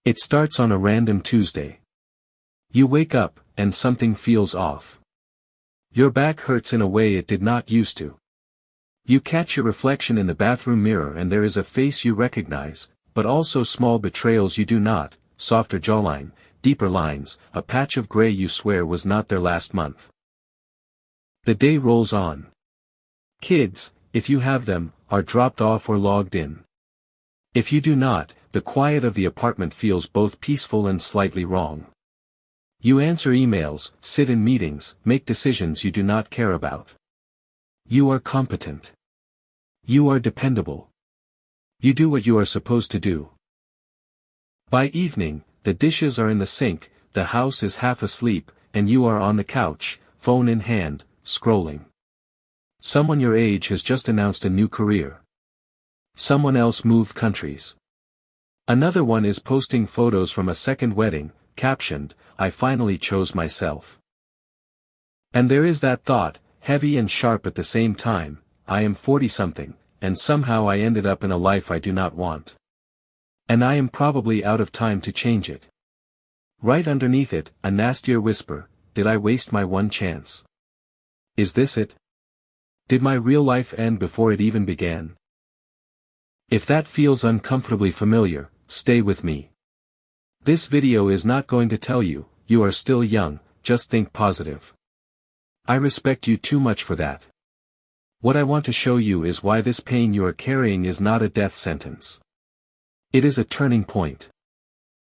It starts on a random Tuesday. You wake up, and something feels off. Your back hurts in a way it did not used to. You catch your reflection in the bathroom mirror and there is a face you recognize, but also small betrayals you do not, softer jawline, deeper lines, a patch of gray you swear was not there last month. The day rolls on. Kids, if you have them, are dropped off or logged in. If you do not, the quiet of the apartment feels both peaceful and slightly wrong. You answer emails, sit in meetings, make decisions you do not care about. You are competent. You are dependable. You do what you are supposed to do. By evening, the dishes are in the sink, the house is half asleep, and you are on the couch, phone in hand, scrolling. Someone your age has just announced a new career. Someone else moved countries. Another one is posting photos from a second wedding, captioned, "I finally chose myself." And there is that thought, heavy and sharp at the same time, I am 40-something, and somehow I ended up in a life I do not want. And I am probably out of time to change it. Right underneath it, a nastier whisper, did I waste my one chance? Is this it? Did my real life end before it even began? If that feels uncomfortably familiar, stay with me. This video is not going to tell you, you are still young, just think positive. I respect you too much for that. What I want to show you is why this pain you are carrying is not a death sentence. It is a turning point.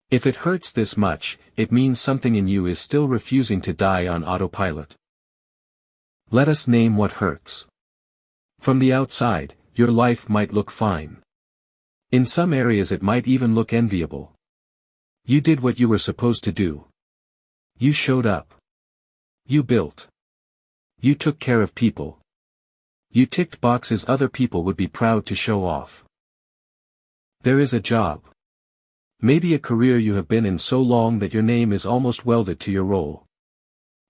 If it hurts this much, it means something in you is still refusing to die on autopilot. Let us name what hurts. From the outside, your life might look fine. In some areas it might even look enviable. You did what you were supposed to do. You showed up. You built. You took care of people. You ticked boxes other people would be proud to show off. There is a job. Maybe a career you have been in so long that your name is almost welded to your role.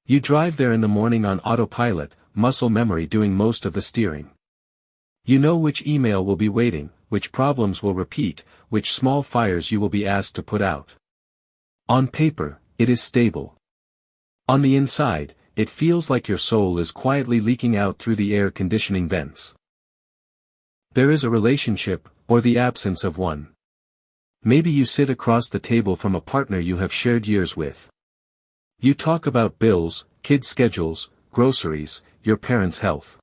You drive there in the morning on autopilot, muscle memory doing most of the steering. You know which email will be waiting, which problems will repeat, which small fires you will be asked to put out. On paper, it is stable. On the inside, it feels like your soul is quietly leaking out through the air conditioning vents. There is a relationship, or the absence of one. Maybe you sit across the table from a partner you have shared years with. You talk about bills, kids' schedules, groceries, your parents' health.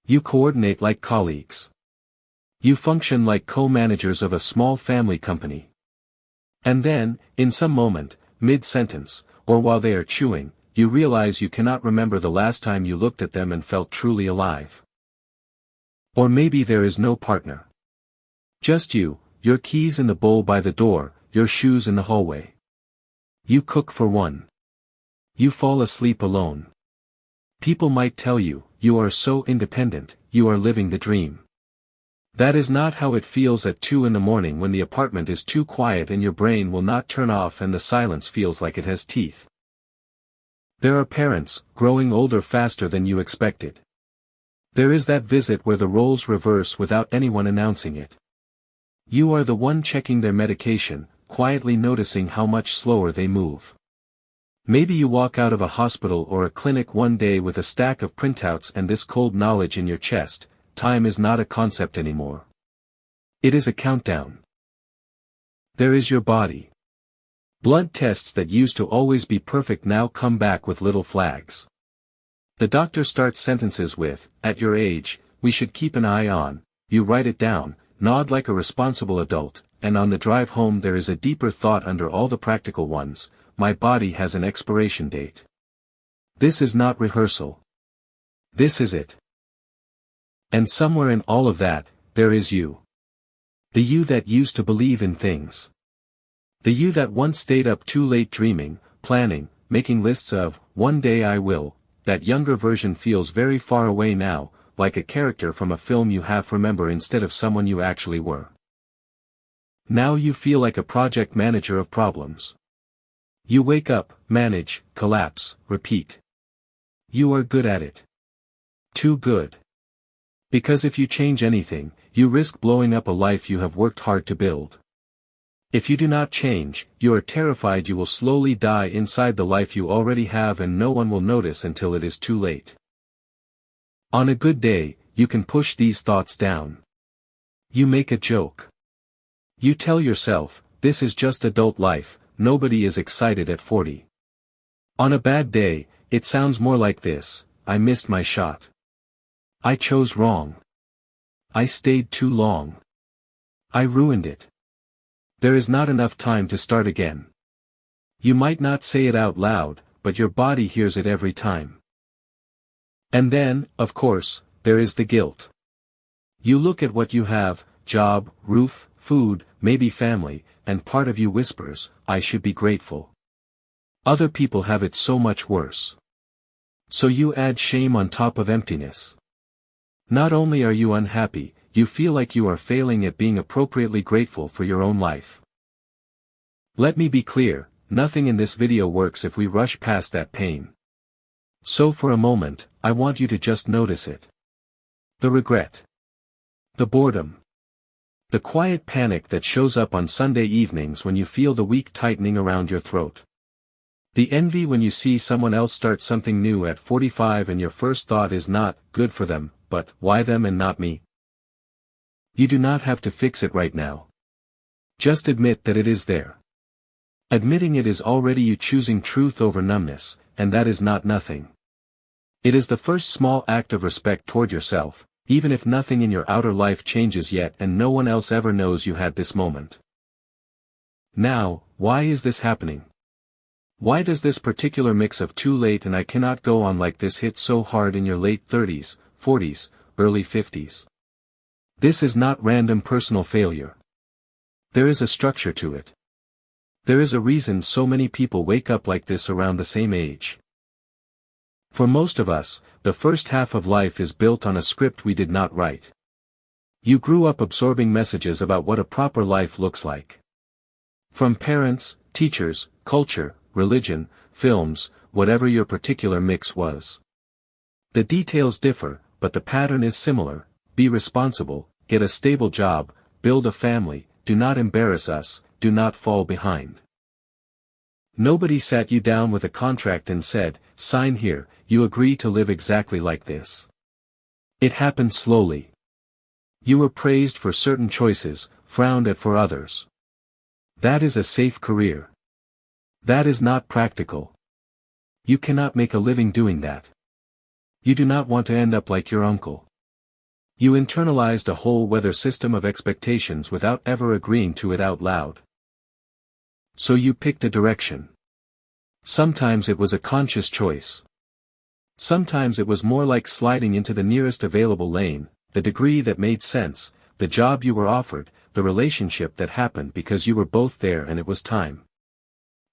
You coordinate like colleagues. You function like co-managers of a small family company. And then, in some moment, mid-sentence, or while they are chewing, you realize you cannot remember the last time you looked at them and felt truly alive. Or maybe there is no partner. Just you, your keys in the bowl by the door, your shoes in the hallway. You cook for one. You fall asleep alone. People might tell you, you are so independent, you are living the dream. That is not how it feels at 2 in the morning when the apartment is too quiet and your brain will not turn off and the silence feels like it has teeth. There are parents, growing older faster than you expected. There is that visit where the roles reverse without anyone announcing it. You are the one checking their medication, quietly noticing how much slower they move. Maybe you walk out of a hospital or a clinic one day with a stack of printouts and this cold knowledge in your chest, time is not a concept anymore. It is a countdown. There is your body. Blood tests that used to always be perfect now come back with little flags. The doctor starts sentences with, at your age, we should keep an eye on, you write it down, nod like a responsible adult, and on the drive home there is a deeper thought under all the practical ones, my body has an expiration date. This is not rehearsal. This is it. And somewhere in all of that, there is you. The you that used to believe in things. The you that once stayed up too late dreaming, planning, making lists of, one day I will. That younger version feels very far away now, like a character from a film you half remember instead of someone you actually were. Now you feel like a project manager of problems. You wake up, manage, collapse, repeat. You are good at it. Too good. Because if you change anything, you risk blowing up a life you have worked hard to build. If you do not change, you are terrified you will slowly die inside the life you already have and no one will notice until it is too late. On a good day, you can push these thoughts down. You make a joke. You tell yourself, this is just adult life, nobody is excited at 40. On a bad day, it sounds more like this: I missed my shot. I chose wrong. I stayed too long. I ruined it. There is not enough time to start again. You might not say it out loud, but your body hears it every time. And then, of course, there is the guilt. You look at what you have: job, roof, food, maybe family, and part of you whispers, I should be grateful. Other people have it so much worse. So you add shame on top of emptiness. Not only are you unhappy, you feel like you are failing at being appropriately grateful for your own life. Let me be clear, nothing in this video works if we rush past that pain. So for a moment, I want you to just notice it. The regret. The boredom. The quiet panic that shows up on Sunday evenings when you feel the week tightening around your throat. The envy when you see someone else start something new at 45 and your first thought is not, good for them, but, why them and not me? You do not have to fix it right now. Just admit that it is there. Admitting it is already you choosing truth over numbness, and that is not nothing. It is the first small act of respect toward yourself, even if nothing in your outer life changes yet and no one else ever knows you had this moment. Now, why is this happening? Why does this particular mix of too late and I cannot go on like this hit so hard in your late 30s, 40s, early 50s? This is not random personal failure. There is a structure to it. There is a reason so many people wake up like this around the same age. For most of us, the first half of life is built on a script we did not write. You grew up absorbing messages about what a proper life looks like. From parents, teachers, culture, religion, films, whatever your particular mix was. The details differ, but the pattern is similar: be responsible, get a stable job, build a family, do not embarrass us, do not fall behind. Nobody sat you down with a contract and said, sign here, you agree to live exactly like this. It happened slowly. You were praised for certain choices, frowned at for others. That is a safe career. That is not practical. You cannot make a living doing that. You do not want to end up like your uncle. You internalized a whole weather system of expectations without ever agreeing to it out loud. So you picked a direction. Sometimes it was a conscious choice. Sometimes it was more like sliding into the nearest available lane, the degree that made sense, the job you were offered, the relationship that happened because you were both there and it was time.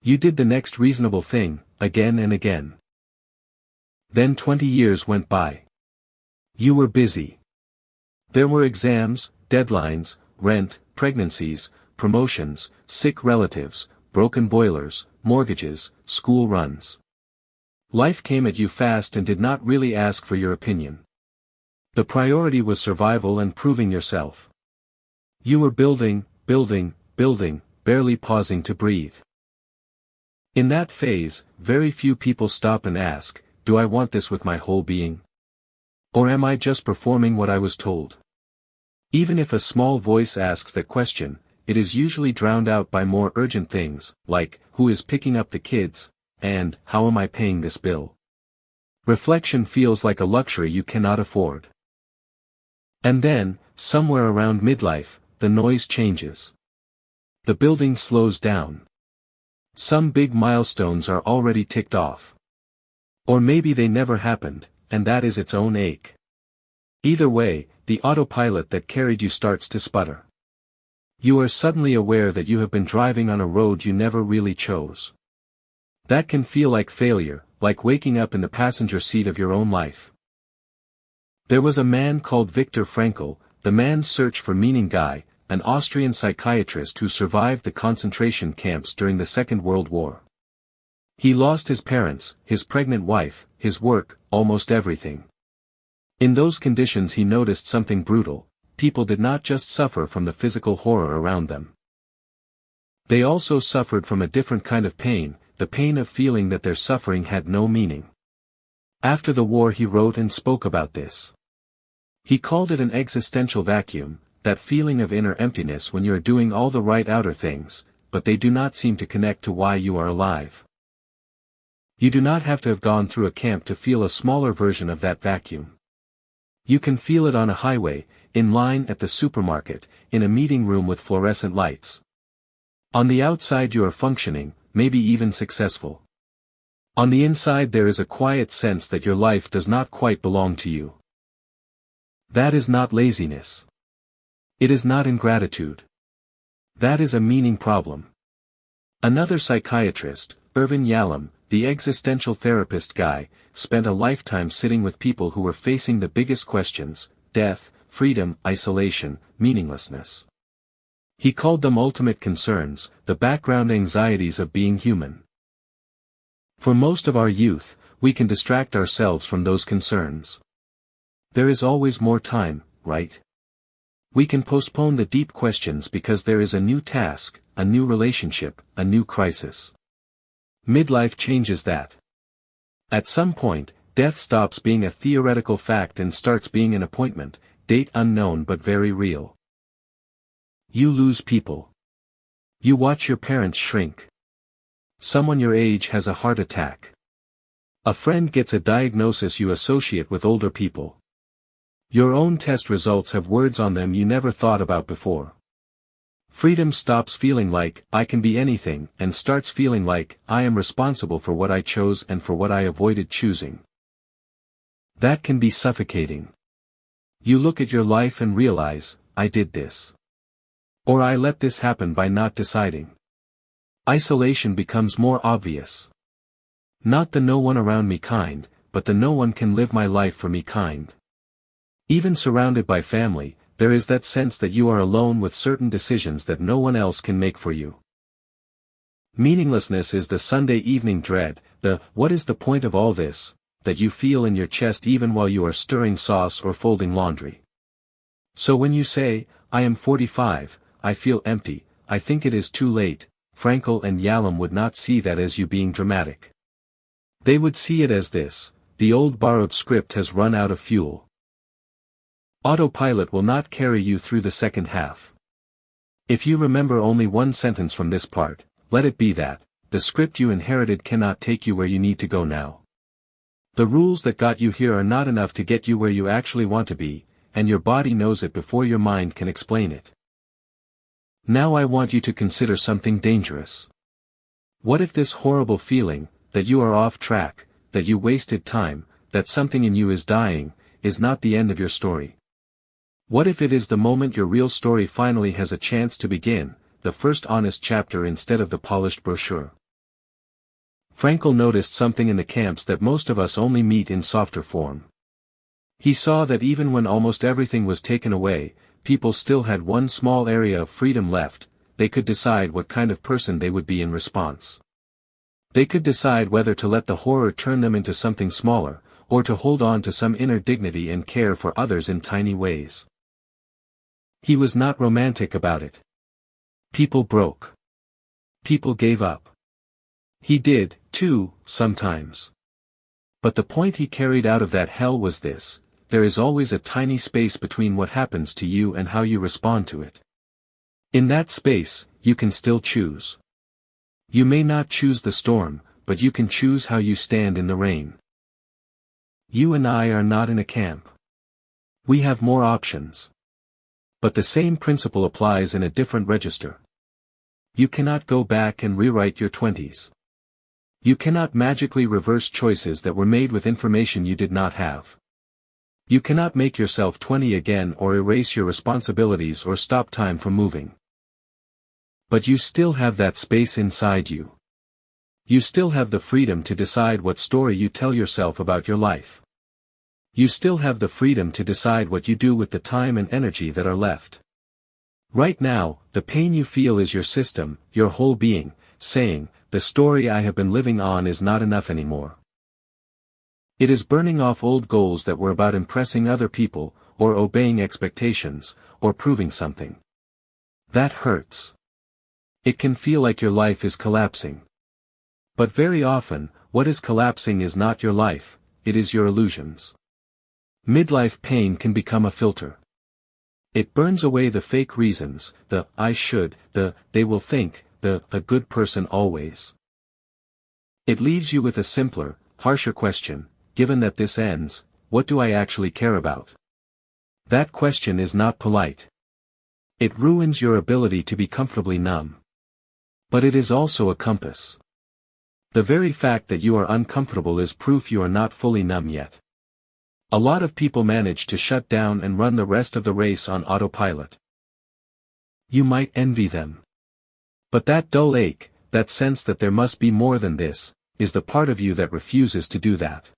You did the next reasonable thing, again and again. Then 20 years went by. You were busy. There were exams, deadlines, rent, pregnancies, promotions, sick relatives, broken boilers, mortgages, school runs. Life came at you fast and did not really ask for your opinion. The priority was survival and proving yourself. You were building, building, building, barely pausing to breathe. In that phase, very few people stop and ask, do I want this with my whole being? Or am I just performing what I was told? Even if a small voice asks that question, it is usually drowned out by more urgent things, like, who is picking up the kids, and, how am I paying this bill? Reflection feels like a luxury you cannot afford. And then, somewhere around midlife, the noise changes. The building slows down. Some big milestones are already ticked off. Or maybe they never happened, and that is its own ache. Either way, the autopilot that carried you starts to sputter. You are suddenly aware that you have been driving on a road you never really chose. That can feel like failure, like waking up in the passenger seat of your own life. There was a man called Viktor Frankl, the man's search for meaning guy, an Austrian psychiatrist who survived the concentration camps during the Second World War. He lost his parents, his pregnant wife, his work, almost everything. In those conditions he noticed something brutal: people did not just suffer from the physical horror around them. They also suffered from a different kind of pain, the pain of feeling that their suffering had no meaning. After the war he wrote and spoke about this. He called it an existential vacuum, that feeling of inner emptiness when you are doing all the right outer things, but they do not seem to connect to why you are alive. You do not have to have gone through a camp to feel a smaller version of that vacuum. You can feel it on a highway, in line at the supermarket, in a meeting room with fluorescent lights. On the outside you are functioning, maybe even successful. On the inside there is a quiet sense that your life does not quite belong to you. That is not laziness. It is not ingratitude. That is a meaning problem. Another psychiatrist, Irvin Yalom, the existential therapist guy, spent a lifetime sitting with people who were facing the biggest questions: death, freedom, isolation, meaninglessness. He called them ultimate concerns, the background anxieties of being human. For most of our youth, we can distract ourselves from those concerns. There is always more time, right? We can postpone the deep questions because there is a new task, a new relationship, a new crisis. Midlife changes that. At some point, death stops being a theoretical fact and starts being an appointment, date unknown but very real. You lose people. You watch your parents shrink. Someone your age has a heart attack. A friend gets a diagnosis you associate with older people. Your own test results have words on them you never thought about before. Freedom stops feeling like, I can be anything, and starts feeling like, I am responsible for what I chose and for what I avoided choosing. That can be suffocating. You look at your life and realize, I did this. Or I let this happen by not deciding. Isolation becomes more obvious. Not the no one around me kind, but the no one can live my life for me kind. Even surrounded by family, there is that sense that you are alone with certain decisions that no one else can make for you. Meaninglessness is the Sunday evening dread, the what is the point of all this, that you feel in your chest even while you are stirring sauce or folding laundry. So when you say, I am 45, I feel empty, I think it is too late, Frankl and Yalom would not see that as you being dramatic. They would see it as this: the old borrowed script has run out of fuel. Autopilot will not carry you through the second half. If you remember only one sentence from this part, let it be that, the script you inherited cannot take you where you need to go now. The rules that got you here are not enough to get you where you actually want to be, and your body knows it before your mind can explain it. Now I want you to consider something dangerous. What if this horrible feeling, that you are off track, that you wasted time, that something in you is dying, is not the end of your story? What if it is the moment your real story finally has a chance to begin, the first honest chapter instead of the polished brochure? Frankl noticed something in the camps that most of us only meet in softer form. He saw that even when almost everything was taken away, people still had one small area of freedom left. They could decide what kind of person they would be in response. They could decide whether to let the horror turn them into something smaller, or to hold on to some inner dignity and care for others in tiny ways. He was not romantic about it. People broke. People gave up. He did, too, sometimes. But the point he carried out of that hell was this: there is always a tiny space between what happens to you and how you respond to it. In that space, you can still choose. You may not choose the storm, but you can choose how you stand in the rain. You and I are not in a camp. We have more options. But the same principle applies in a different register. You cannot go back and rewrite your 20s. You cannot magically reverse choices that were made with information you did not have. You cannot make yourself 20 again or erase your responsibilities or stop time from moving. But you still have that space inside you. You still have the freedom to decide what story you tell yourself about your life. You still have the freedom to decide what you do with the time and energy that are left. Right now, the pain you feel is your system, your whole being, saying, the story I have been living on is not enough anymore. It is burning off old goals that were about impressing other people, or obeying expectations, or proving something. That hurts. It can feel like your life is collapsing. But very often, what is collapsing is not your life, it is your illusions. Midlife pain can become a filter. It burns away the fake reasons, the "I should," the "they will think," the "a good person always." It leaves you with a simpler, harsher question: given that this ends, what do I actually care about? That question is not polite. It ruins your ability to be comfortably numb. But it is also a compass. The very fact that you are uncomfortable is proof you are not fully numb yet. A lot of people manage to shut down and run the rest of the race on autopilot. You might envy them. But that dull ache, that sense that there must be more than this, is the part of you that refuses to do that.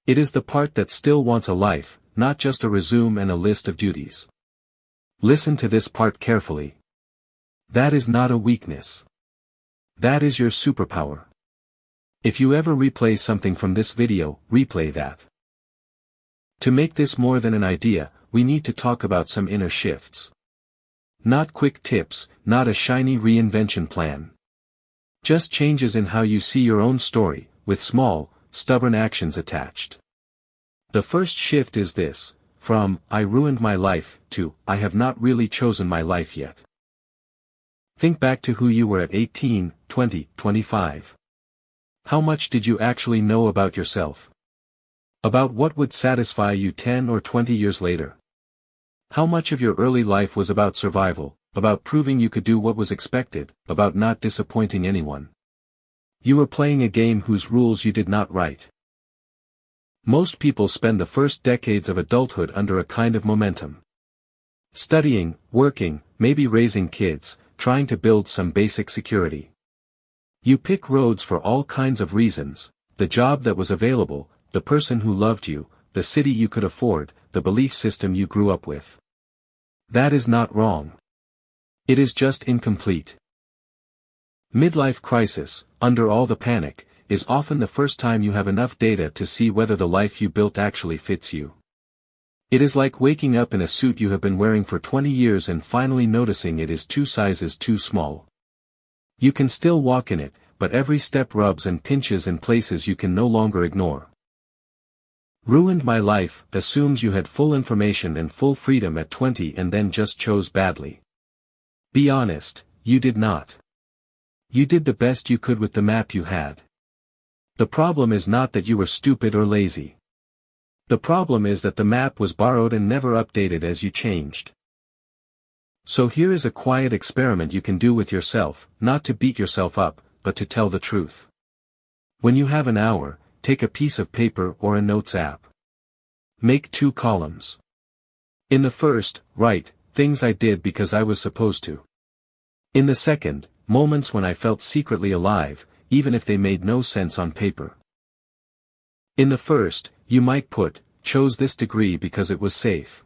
It is the part that still wants a life, not just a resume and a list of duties. Listen to this part carefully. That is not a weakness. That is your superpower. If you ever replay something from this video, replay that. To make this more than an idea, we need to talk about some inner shifts. Not quick tips, not a shiny reinvention plan. Just changes in how you see your own story, with small, stubborn actions attached. The first shift is this: from "I ruined my life" to "I have not really chosen my life yet." Think back to who you were at 18, 20, 25. How much did you actually know about yourself? About what would satisfy you 10 or 20 years later? How much of your early life was about survival, about proving you could do what was expected, about not disappointing anyone? You were playing a game whose rules you did not write. Most people spend the first decades of adulthood under a kind of momentum. Studying, working, maybe raising kids, trying to build some basic security. You pick roads for all kinds of reasons: the job that was available, the person who loved you, the city you could afford, the belief system you grew up with. That is not wrong. It is just incomplete. Midlife crisis, under all the panic, is often the first time you have enough data to see whether the life you built actually fits you. It is like waking up in a suit you have been wearing for 20 years and finally noticing it is 2 sizes too small. You can still walk in it, but every step rubs and pinches in places you can no longer ignore. Ruined my life assumes you had full information and full freedom at 20 and then just chose badly. Be honest, you did not. You did the best you could with the map you had. The problem is not that you were stupid or lazy. The problem is that the map was borrowed and never updated as you changed. So here is a quiet experiment you can do with yourself, not to beat yourself up, but to tell the truth. When you have an hour, take a piece of paper or a notes app. Make 2 columns. In the first, write, things I did because I was supposed to. In the second, moments when I felt secretly alive, even if they made no sense on paper. In the first, you might put, chose this degree because it was safe.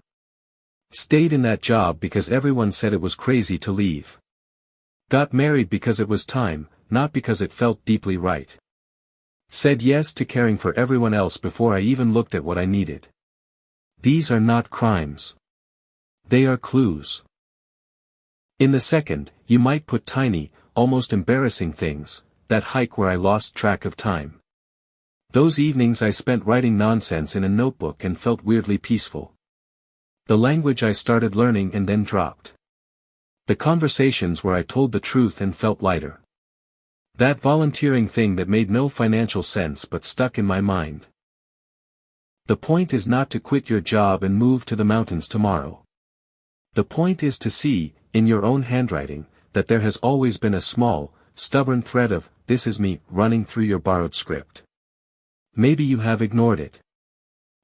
Stayed in that job because everyone said it was crazy to leave. Got married because it was time, not because it felt deeply right. Said yes to caring for everyone else before I even looked at what I needed. These are not crimes. They are clues. In the second, you might put tiny, almost embarrassing things: that hike where I lost track of time. Those evenings I spent writing nonsense in a notebook and felt weirdly peaceful. The language I started learning and then dropped. The conversations where I told the truth and felt lighter. That volunteering thing that made no financial sense but stuck in my mind. The point is not to quit your job and move to the mountains tomorrow. The point is to see, in your own handwriting, that there has always been a small, stubborn thread of, "this is me," running through your borrowed script. Maybe you have ignored it.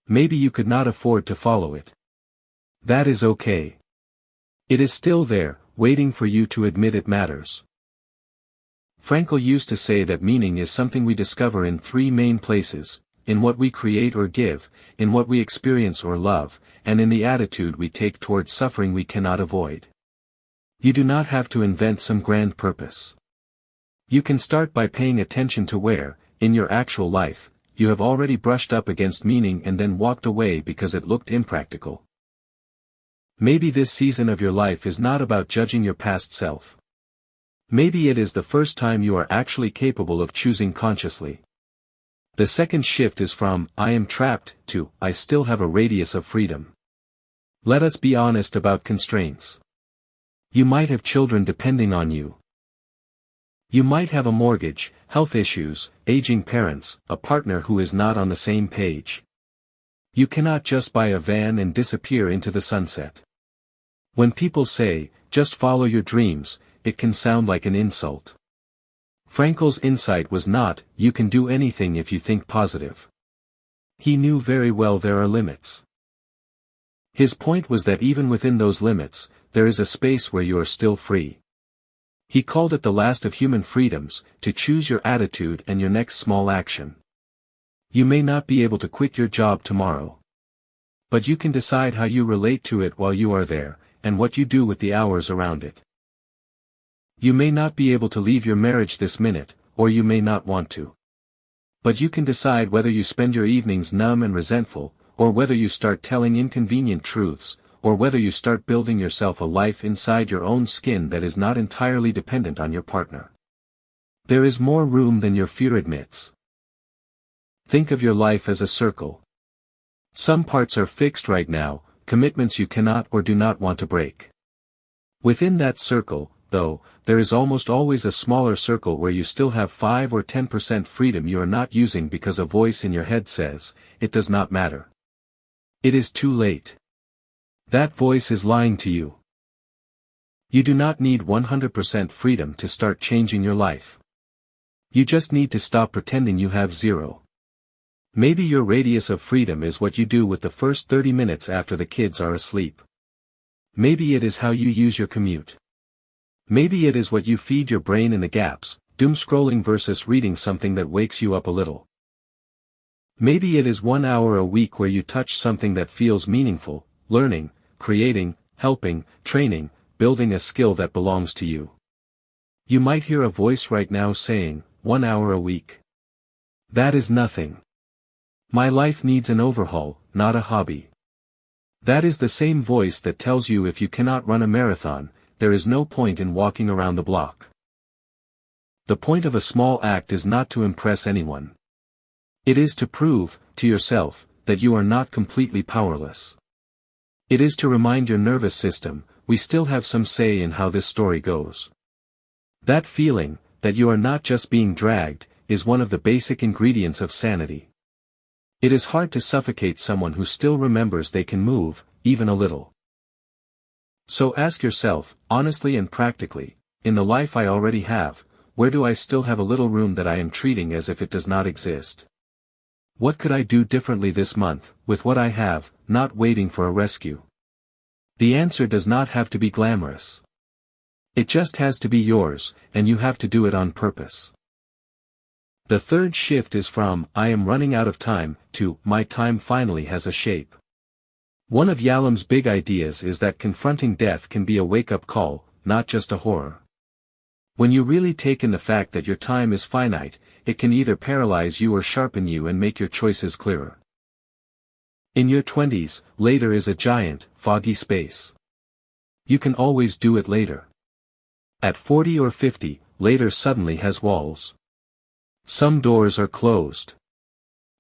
Maybe you could not afford to follow it. That is okay. It is still there, waiting for you to admit it matters. Frankl used to say that meaning is something we discover in 3 main places: in what we create or give, in what we experience or love, and in the attitude we take towards suffering we cannot avoid. You do not have to invent some grand purpose. You can start by paying attention to where, in your actual life, you have already brushed up against meaning and then walked away because it looked impractical. Maybe this season of your life is not about judging your past self. Maybe it is the first time you are actually capable of choosing consciously. The second shift is from, I am trapped, to, I still have a radius of freedom. Let us be honest about constraints. You might have children depending on you. You might have a mortgage, health issues, aging parents, a partner who is not on the same page. You cannot just buy a van and disappear into the sunset. When people say, just follow your dreams, it can sound like an insult. Frankl's insight was not, you can do anything if you think positive. He knew very well there are limits. His point was that even within those limits, there is a space where you are still free. He called it the last of human freedoms, to choose your attitude and your next small action. You may not be able to quit your job tomorrow. But you can decide how you relate to it while you are there, and what you do with the hours around it. You may not be able to leave your marriage this minute, or you may not want to. But you can decide whether you spend your evenings numb and resentful, or whether you start telling inconvenient truths, or whether you start building yourself a life inside your own skin that is not entirely dependent on your partner. There is more room than your fear admits. Think of your life as a circle. Some parts are fixed right now, commitments you cannot or do not want to break. Within that circle, though, there is almost always a smaller circle where you still have 5 or 10% freedom you are not using because a voice in your head says, it does not matter. It is too late. That voice is lying to you. You do not need 100% freedom to start changing your life. You just need to stop pretending you have zero. Maybe your radius of freedom is what you do with the first 30 minutes after the kids are asleep. Maybe it is how you use your commute. Maybe it is what you feed your brain in the gaps, doom scrolling versus reading something that wakes you up a little. Maybe it is 1 hour a week where you touch something that feels meaningful, learning, creating, helping, training, building a skill that belongs to you. You might hear a voice right now saying, 1 hour a week. That is nothing. My life needs an overhaul, not a hobby. That is the same voice that tells you if you cannot run a marathon, there is no point in walking around the block. The point of a small act is not to impress anyone. It is to prove, to yourself, that you are not completely powerless. It is to remind your nervous system, we still have some say in how this story goes. That feeling, that you are not just being dragged, is one of the basic ingredients of sanity. It is hard to suffocate someone who still remembers they can move, even a little. So ask yourself, honestly and practically, in the life I already have, where do I still have a little room that I am treating as if it does not exist? What could I do differently this month, with what I have, not waiting for a rescue? The answer does not have to be glamorous. It just has to be yours, and you have to do it on purpose. The third shift is from, I am running out of time, to, my time finally has a shape. One of Yalom's big ideas is that confronting death can be a wake-up call, not just a horror. When you really take in the fact that your time is finite, it can either paralyze you or sharpen you and make your choices clearer. In your 20s, later is a giant, foggy space. You can always do it later. At 40 or 50, later suddenly has walls. Some doors are closed.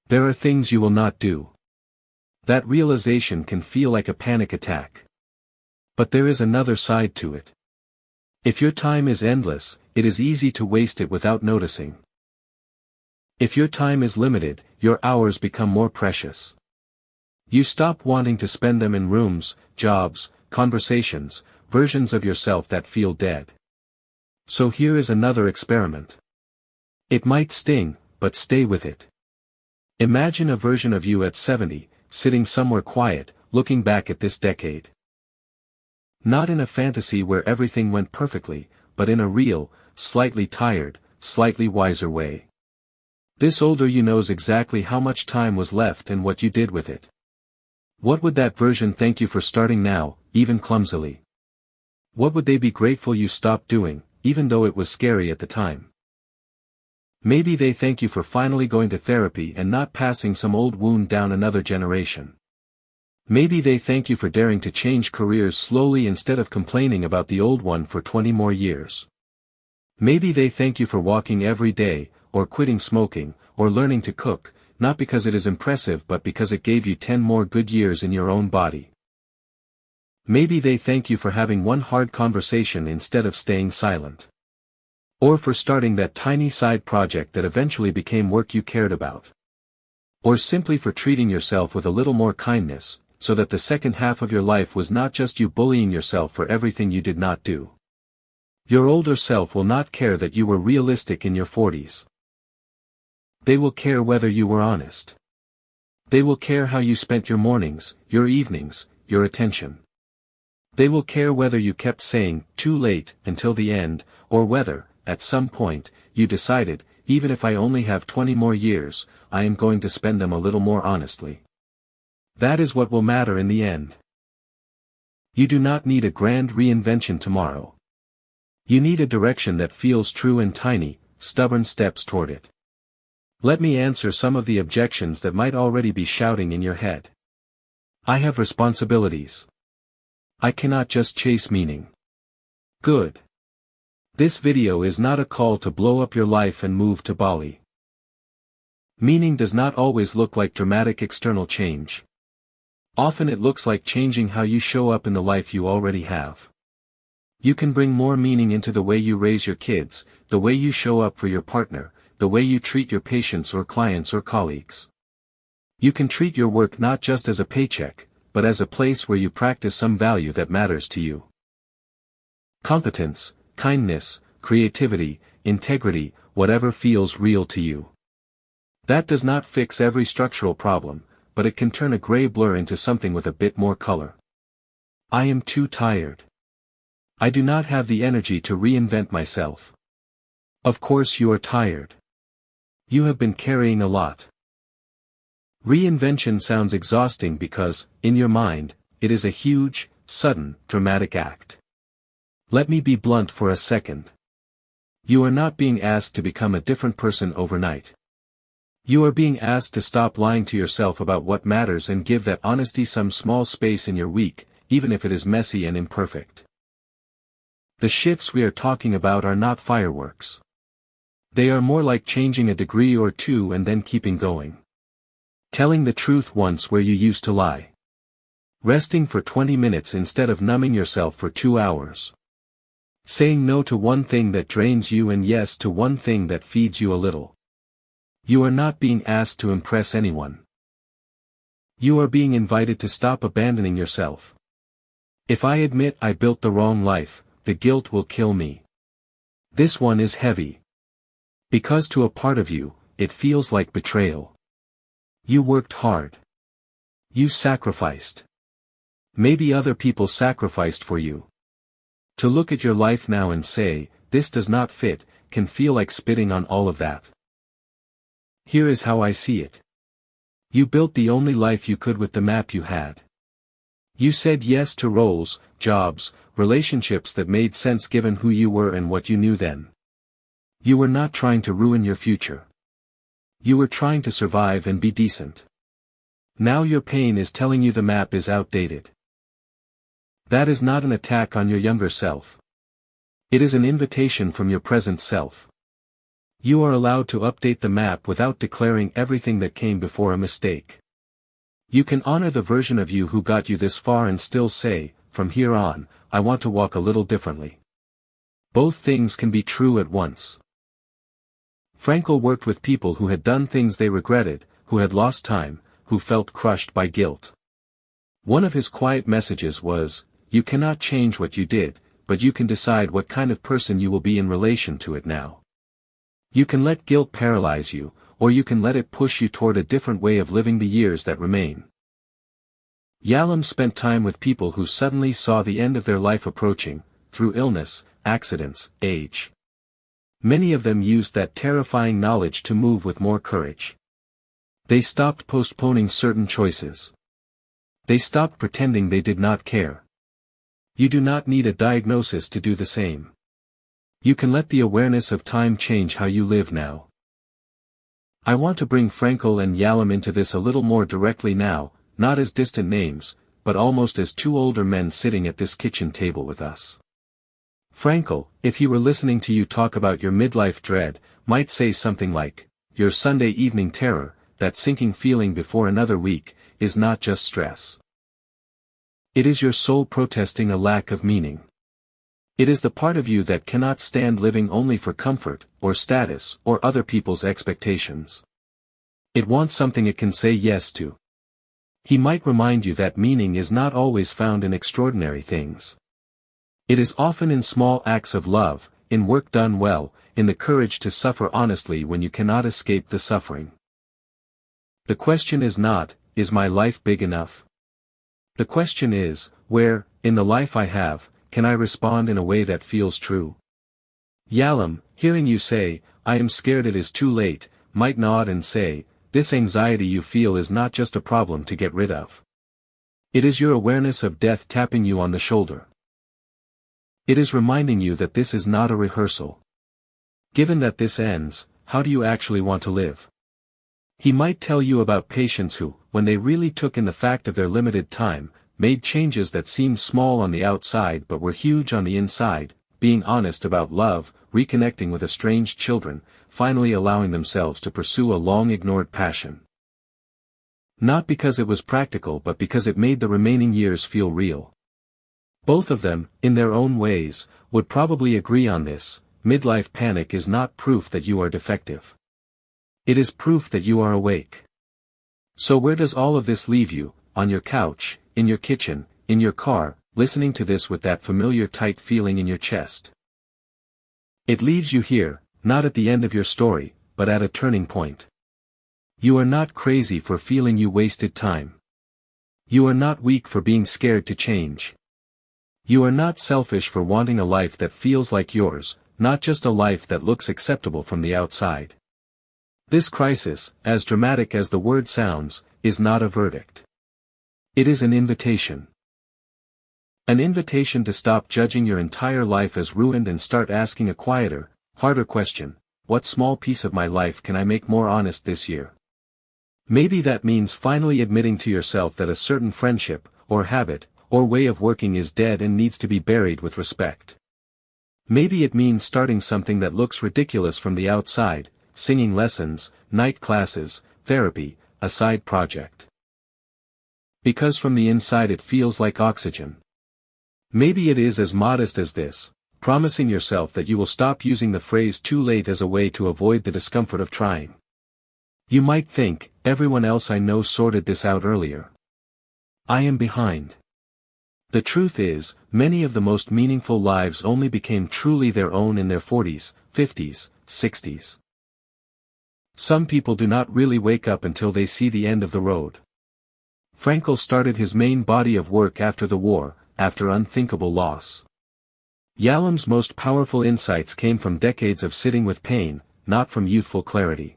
There are things you will not do. That realization can feel like a panic attack. But there is another side to it. If your time is endless, it is easy to waste it without noticing. If your time is limited, your hours become more precious. You stop wanting to spend them in rooms, jobs, conversations, versions of yourself that feel dead. So here is another experiment. It might sting, but stay with it. Imagine a version of you at 70, sitting somewhere quiet, looking back at this decade. Not in a fantasy where everything went perfectly, but in a real, slightly tired, slightly wiser way. This older you knows exactly how much time was left and what you did with it. What would that version thank you for starting now, even clumsily? What would they be grateful you stopped doing, even though it was scary at the time? Maybe they thank you for finally going to therapy and not passing some old wound down another generation. Maybe they thank you for daring to change careers slowly instead of complaining about the old one for 20 more years. Maybe they thank you for walking every day, or quitting smoking, or learning to cook, not because it is impressive but because it gave you 10 more good years in your own body. Maybe they thank you for having one hard conversation instead of staying silent. Or for starting that tiny side project that eventually became work you cared about. Or simply for treating yourself with a little more kindness, so that the second half of your life was not just you bullying yourself for everything you did not do. Your older self will not care that you were realistic in your 40s. They will care whether you were honest. They will care how you spent your mornings, your evenings, your attention. They will care whether you kept saying, "too late," until the end, or whether, at some point, you decided, even if I only have 20 more years, I am going to spend them a little more honestly. That is what will matter in the end. You do not need a grand reinvention tomorrow. You need a direction that feels true and tiny, stubborn steps toward it. Let me answer some of the objections that might already be shouting in your head. I have responsibilities. I cannot just chase meaning. Good. This video is not a call to blow up your life and move to Bali. Meaning does not always look like dramatic external change. Often it looks like changing how you show up in the life you already have. You can bring more meaning into the way you raise your kids, the way you show up for your partner, the way you treat your patients or clients or colleagues. You can treat your work not just as a paycheck, but as a place where you practice some value that matters to you. Competence, kindness, creativity, integrity, whatever feels real to you. That does not fix every structural problem, but it can turn a gray blur into something with a bit more color. I am too tired. I do not have the energy to reinvent myself. Of course you are tired. You have been carrying a lot. Reinvention sounds exhausting because, in your mind, it is a huge, sudden, dramatic act. Let me be blunt for a second. You are not being asked to become a different person overnight. You are being asked to stop lying to yourself about what matters and give that honesty some small space in your week, even if it is messy and imperfect. The shifts we are talking about are not fireworks. They are more like changing a degree or two and then keeping going. Telling the truth once where you used to lie. Resting for 20 minutes instead of numbing yourself for 2 hours. Saying no to one thing that drains you and yes to one thing that feeds you a little. You are not being asked to impress anyone. You are being invited to stop abandoning yourself. If I admit I built the wrong life, the guilt will kill me. This one is heavy. Because to a part of you, it feels like betrayal. You worked hard. You sacrificed. Maybe other people sacrificed for you. To look at your life now and say, this does not fit, can feel like spitting on all of that. Here is how I see it. You built the only life you could with the map you had. You said yes to roles, jobs, relationships that made sense given who you were and what you knew then. You were not trying to ruin your future. You were trying to survive and be decent. Now your pain is telling you the map is outdated. That is not an attack on your younger self. It is an invitation from your present self. You are allowed to update the map without declaring everything that came before a mistake. You can honor the version of you who got you this far and still say, from here on, I want to walk a little differently. Both things can be true at once. Frankl worked with people who had done things they regretted, who had lost time, who felt crushed by guilt. One of his quiet messages was, you cannot change what you did, but you can decide what kind of person you will be in relation to it now. You can let guilt paralyze you, or you can let it push you toward a different way of living the years that remain. Yalom spent time with people who suddenly saw the end of their life approaching, through illness, accidents, age. Many of them used that terrifying knowledge to move with more courage. They stopped postponing certain choices. They stopped pretending they did not care. You do not need a diagnosis to do the same. You can let the awareness of time change how you live now. I want to bring Frankl and Yalom into this a little more directly now, not as distant names, but almost as two older men sitting at this kitchen table with us. Frankl, if he were listening to you talk about your midlife dread, might say something like, your Sunday evening terror, that sinking feeling before another week, is not just stress. It is your soul protesting a lack of meaning. It is the part of you that cannot stand living only for comfort, or status, or other people's expectations. It wants something it can say yes to. He might remind you that meaning is not always found in extraordinary things. It is often in small acts of love, in work done well, in the courage to suffer honestly when you cannot escape the suffering. The question is not, is my life big enough? The question is, where, in the life I have, can I respond in a way that feels true? Yalom, hearing you say, I am scared it is too late, might nod and say, this anxiety you feel is not just a problem to get rid of. It is your awareness of death tapping you on the shoulder. It is reminding you that this is not a rehearsal. Given that this ends, how do you actually want to live? He might tell you about patients who, when they really took in the fact of their limited time, made changes that seemed small on the outside but were huge on the inside, being honest about love, reconnecting with estranged children, finally allowing themselves to pursue a long-ignored passion. Not because it was practical but because it made the remaining years feel real. Both of them, in their own ways, would probably agree on this. Midlife panic is not proof that you are defective. It is proof that you are awake. So where does all of this leave you? On your couch, in your kitchen, in your car, listening to this with that familiar tight feeling in your chest. It leaves you here, not at the end of your story, but at a turning point. You are not crazy for feeling you wasted time. You are not weak for being scared to change. You are not selfish for wanting a life that feels like yours, not just a life that looks acceptable from the outside. This crisis, as dramatic as the word sounds, is not a verdict. It is an invitation. An invitation to stop judging your entire life as ruined and start asking a quieter, harder question: what small piece of my life can I make more honest this year? Maybe that means finally admitting to yourself that a certain friendship, or habit, or way of working is dead and needs to be buried with respect. Maybe it means starting something that looks ridiculous from the outside: singing lessons, night classes, therapy, a side project. Because from the inside it feels like oxygen. Maybe it is as modest as this: promising yourself that you will stop using the phrase too late as a way to avoid the discomfort of trying. You might think, everyone else I know sorted this out earlier. I am behind. The truth is, many of the most meaningful lives only became truly their own in their 40s, 50s, 60s. Some people do not really wake up until they see the end of the road. Frankl started his main body of work after the war, after unthinkable loss. Yalom's most powerful insights came from decades of sitting with pain, not from youthful clarity.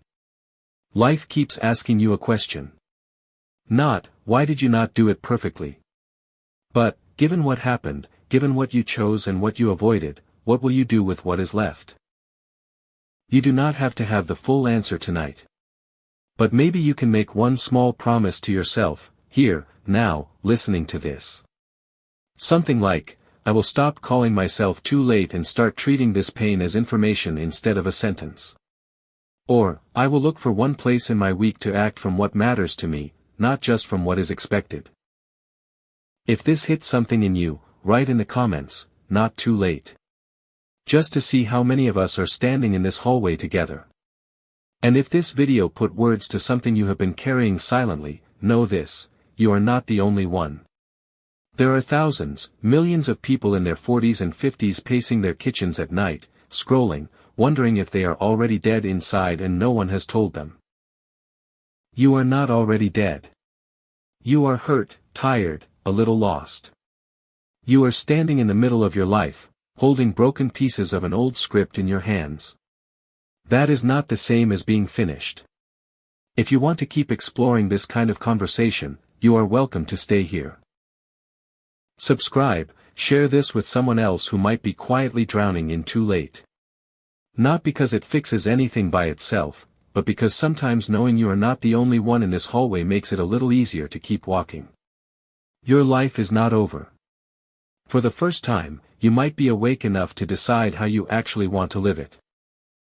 Life keeps asking you a question. Not, why did you not do it perfectly? But, given what happened, given what you chose and what you avoided, what will you do with what is left? You do not have to have the full answer tonight. But maybe you can make one small promise to yourself, here, now, listening to this. Something like, I will stop calling myself too late and start treating this pain as information instead of a sentence. Or, I will look for one place in my week to act from what matters to me, not just from what is expected. If this hits something in you, write in the comments, not too late. Just to see how many of us are standing in this hallway together. And if this video put words to something you have been carrying silently, know this: you are not the only one. There are thousands, millions of people in their 40s and 50s pacing their kitchens at night, scrolling, wondering if they are already dead inside and no one has told them. You are not already dead. You are hurt, tired, a little lost. You are standing in the middle of your life, holding broken pieces of an old script in your hands. That is not the same as being finished. If you want to keep exploring this kind of conversation, you are welcome to stay here. Subscribe, share this with someone else who might be quietly drowning in too late. Not because it fixes anything by itself, but because sometimes knowing you are not the only one in this hallway makes it a little easier to keep walking. Your life is not over. For the first time, you might be awake enough to decide how you actually want to live it.